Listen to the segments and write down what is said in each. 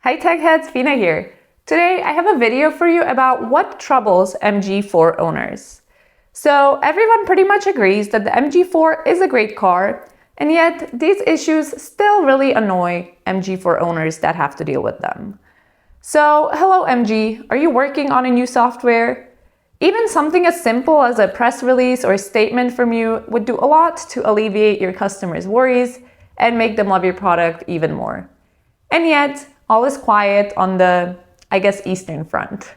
Hi Tech Heads, Fina here. Today I have a video for you about what troubles MG4 owners. So everyone pretty much agrees that the MG4 is a great car, and yet these issues still really annoy MG4 owners that have to deal with them. So hello MG, are you working on a new software? Even something as simple as a press release or a statement from you would do a lot to alleviate your customers' worries and make them love your product even more. And yet, all is quiet on the, Eastern front.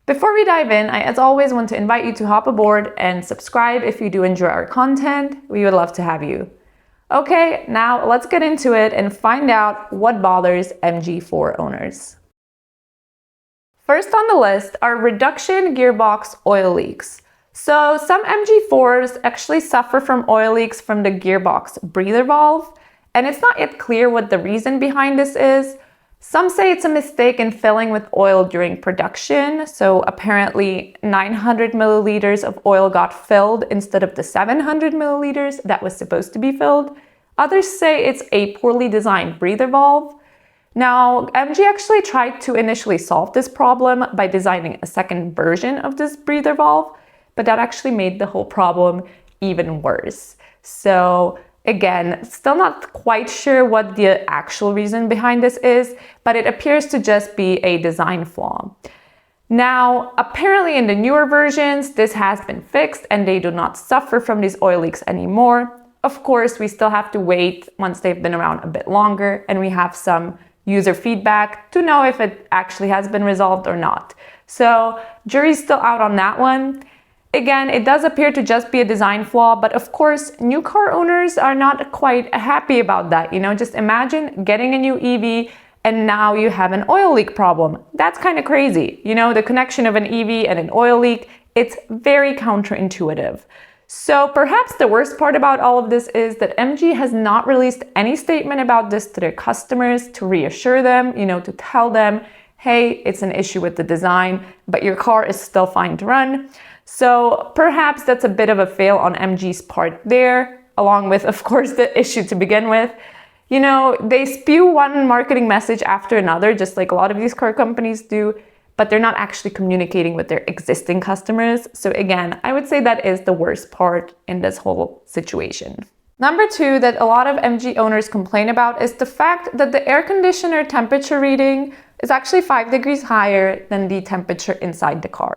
Before we dive in, I as always want to invite you to hop aboard and subscribe if you do enjoy our content. We would love to have you. Okay, now let's get into it and find out what bothers MG4 owners. First on the list are reduction gearbox oil leaks. So some MG4s actually suffer from oil leaks from the gearbox breather valve, and it's not yet clear what the reason behind this is. Some say it's a mistake in filling with oil during production, so apparently 900 milliliters of oil got filled instead of the 700 milliliters that was supposed to be filled. Others say it's a poorly designed breather valve. Now, MG actually tried to initially solve this problem by designing a second version of this breather valve, but that actually made the whole problem even worse. So again, still not quite sure what the actual reason behind this is, but it appears to just be a design flaw. Now, apparently in the newer versions, this has been fixed and they do not suffer from these oil leaks anymore. Of course, we still have to wait once they've been around a bit longer and we have some user feedback to know if it actually has been resolved or not. So, jury's still out on that one. Again, it does appear to just be a design flaw, but of course, new car owners are not quite happy about that. Just imagine getting a new EV and now you have an oil leak problem. That's kind of crazy. The connection of an EV and an oil leak, it's very counterintuitive. So perhaps the worst part about all of this is that MG has not released any statement about this to their customers to reassure them, to tell them, hey, it's an issue with the design, but your car is still fine to run. So perhaps that's a bit of a fail on MG's part there, along with, of course, the issue to begin with. They spew one marketing message after another, just like a lot of these car companies do, but they're not actually communicating with their existing customers. So again, I would say that is the worst part in this whole situation. Number two that a lot of MG owners complain about is the fact that the air conditioner temperature reading is actually 5 degrees higher than the temperature inside the car.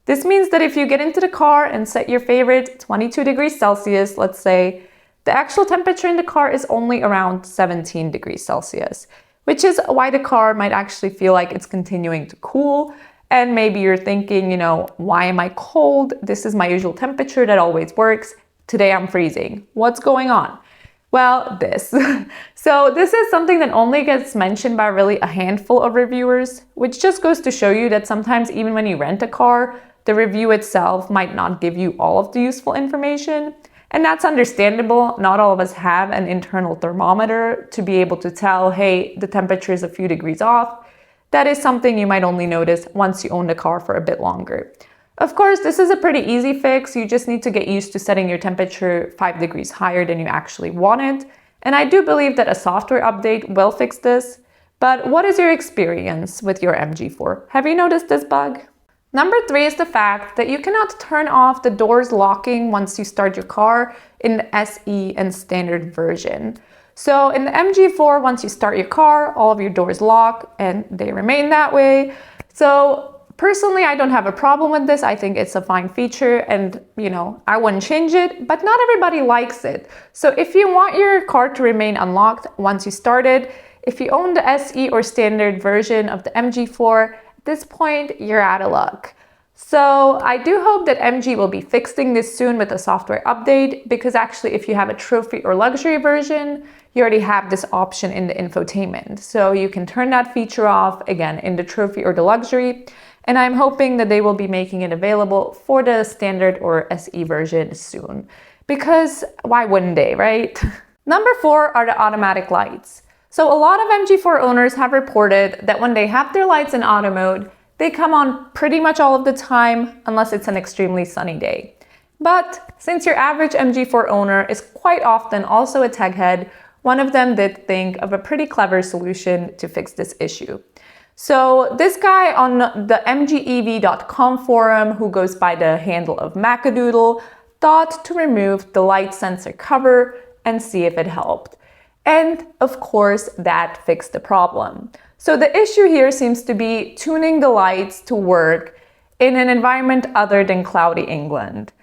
This means that if you get into the car and set your favorite 22 degrees Celsius, let's say, the actual temperature in the car is only around 17 degrees Celsius, which is why the car might actually feel like it's continuing to cool. And maybe you're thinking, why am I cold? This is my usual temperature that always works. Today I'm freezing. What's going on? Well, this. So this is something that only gets mentioned by really a handful of reviewers, which just goes to show you that sometimes even when you rent a car, the review itself might not give you all of the useful information. And that's understandable. Not all of us have an internal thermometer to be able to tell, hey, the temperature is a few degrees off. That is something you might only notice once you own the car for a bit longer. Of course, this is a pretty easy fix. You just need to get used to setting your temperature 5 degrees higher than you actually want it. And I do believe that a software update will fix this. But what is your experience with your MG4? Have you noticed this bug? Number three is the fact that you cannot turn off the doors locking once you start your car in the SE and standard version. So in the MG4, once you start your car, all of your doors lock and they remain that way. So personally, I don't have a problem with this. I think it's a fine feature and, I wouldn't change it, but not everybody likes it. So if you want your car to remain unlocked once you start it, if you own the SE or standard version of the MG4, at this point, you're out of luck. So I do hope that MG will be fixing this soon with a software update, because actually if you have a trophy or luxury version, you already have this option in the infotainment. So you can turn that feature off again in the trophy or the luxury. And I'm hoping that they will be making it available for the standard or SE version soon, because why wouldn't they, right? Number four are the automatic lights. So a lot of MG4 owners have reported that when they have their lights in auto mode, they come on pretty much all of the time unless it's an extremely sunny day. But since your average MG4 owner is quite often also a tech head one of them did think of a pretty clever solution to fix this issue. So this guy on the mgev.com forum, who goes by the handle of Macadoodle, thought to remove the light sensor cover and see if it helped. And of course, that fixed the problem. So the issue here seems to be tuning the lights to work in an environment other than cloudy England.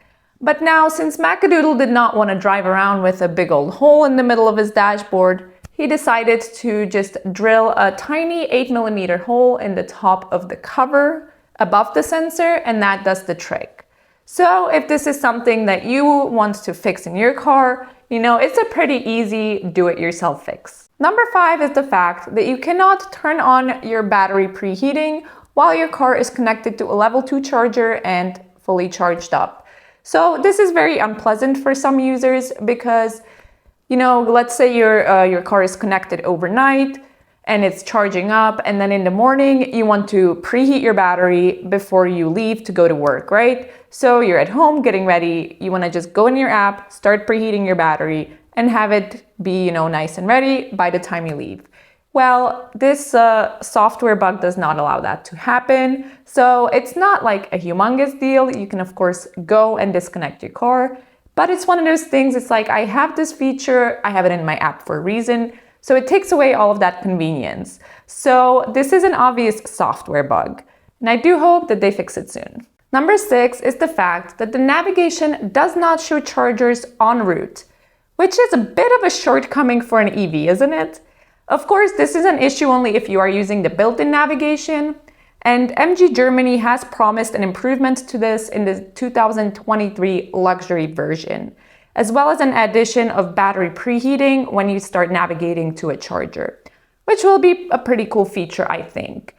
But now, since Macadoodle did not want to drive around with a big old hole in the middle of his dashboard, he decided to just drill a tiny 8mm hole in the top of the cover above the sensor, and that does the trick. So if this is something that you want to fix in your car, it's a pretty easy do-it-yourself fix. Number 5 is the fact that you cannot turn on your battery preheating while your car is connected to a level 2 charger and fully charged up. So this is very unpleasant for some users because, let's say your car is connected overnight and it's charging up, and then in the morning you want to preheat your battery before you leave to go to work, right? So you're at home getting ready, you want to just go in your app, start preheating your battery, and have it be, nice and ready by the time you leave. Well, this software bug does not allow that to happen. So it's not like a humongous deal. You can, of course, go and disconnect your car. But it's one of those things, it's like, I have this feature, I have it in my app for a reason. So it takes away all of that convenience. So this is an obvious software bug. And I do hope that they fix it soon. Number 6 is the fact that the navigation does not show chargers en route, which is a bit of a shortcoming for an EV, isn't it? Of course, this is an issue only if you are using the built-in navigation, and MG Germany has promised an improvement to this in the 2023 luxury version, as well as an addition of battery preheating when you start navigating to a charger, which will be a pretty cool feature, I think.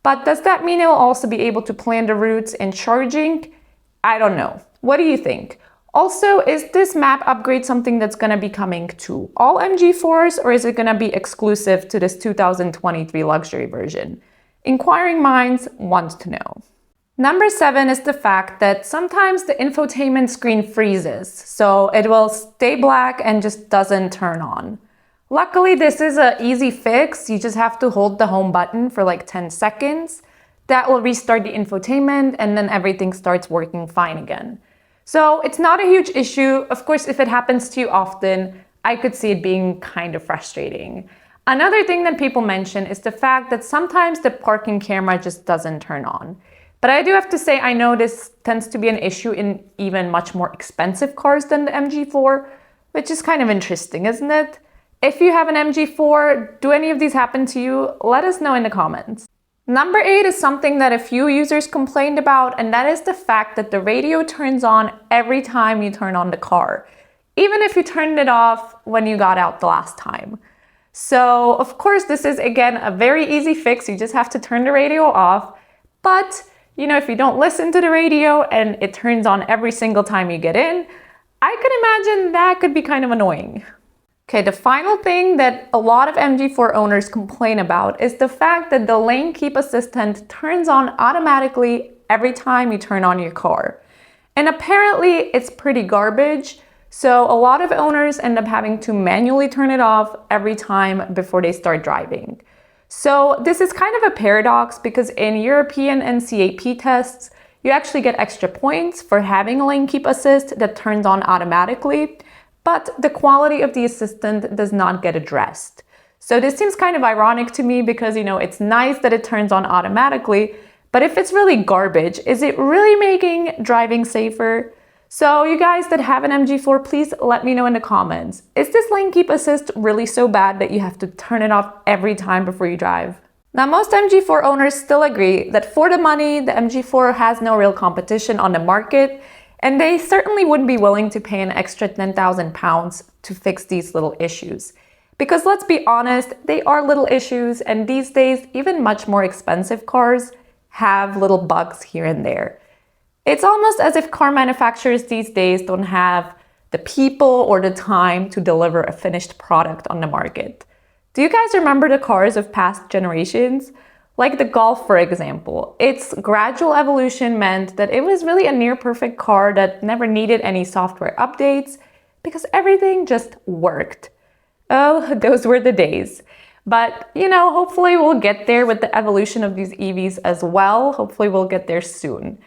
But does that mean it will also be able to plan the routes and charging? I don't know. What do you think? Also, is this map upgrade something that's going to be coming to all MG4s, or is it going to be exclusive to this 2023 luxury version? Inquiring minds want to know. Number 7 is the fact that sometimes the infotainment screen freezes, so it will stay black and just doesn't turn on. Luckily, this is an easy fix. You just have to hold the home button for like 10 seconds. That will restart the infotainment, and then everything starts working fine again. So it's not a huge issue. Of course, if it happens to you often, I could see it being kind of frustrating. Another thing that people mention is the fact that sometimes the parking camera just doesn't turn on. But I do have to say, I know this tends to be an issue in even much more expensive cars than the MG4, which is kind of interesting, isn't it? If you have an MG4, do any of these happen to you? Let us know in the comments. Number 8 is something that a few users complained about, and that is the fact that the radio turns on every time you turn on the car, even if you turned it off when you got out the last time. So, of course, this is, again, a very easy fix. You just have to turn the radio off. But, if you don't listen to the radio and it turns on every single time you get in, I could imagine that could be kind of annoying. Okay, the final thing that a lot of MG4 owners complain about is the fact that the lane keep assistant turns on automatically every time you turn on your car. And apparently it's pretty garbage, so a lot of owners end up having to manually turn it off every time before they start driving. So this is kind of a paradox because in European and CAP tests, you actually get extra points for having a lane keep assist that turns on automatically, but the quality of the assistant does not get addressed. So this seems kind of ironic to me because, it's nice that it turns on automatically, but if it's really garbage, is it really making driving safer? So you guys that have an MG4, please let me know in the comments. Is this lane keep assist really so bad that you have to turn it off every time before you drive? Now, most MG4 owners still agree that for the money, the MG4 has no real competition on the market, and they certainly wouldn't be willing to pay an extra £10,000 to fix these little issues. Because let's be honest, they are little issues, and these days, even much more expensive cars have little bugs here and there. It's almost as if car manufacturers these days don't have the people or the time to deliver a finished product on the market. Do you guys remember the cars of past generations? Like the Golf, for example. Its gradual evolution meant that it was really a near-perfect car that never needed any software updates because everything just worked. Oh, those were the days. But, hopefully we'll get there with the evolution of these EVs as well. Hopefully we'll get there soon.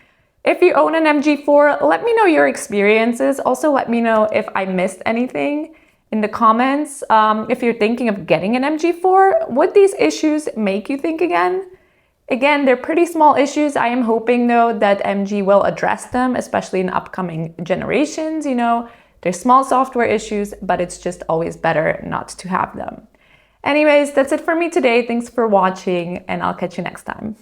If you own an MG4, let me know your experiences. Also, let me know if I missed anything in the comments. If you're thinking of getting an MG4, would these issues make you think again? Again, they're pretty small issues. I am hoping, though, that MG will address them, especially in upcoming generations. They're small software issues, but it's just always better not to have them. Anyways, that's it for me today. Thanks for watching, and I'll catch you next time.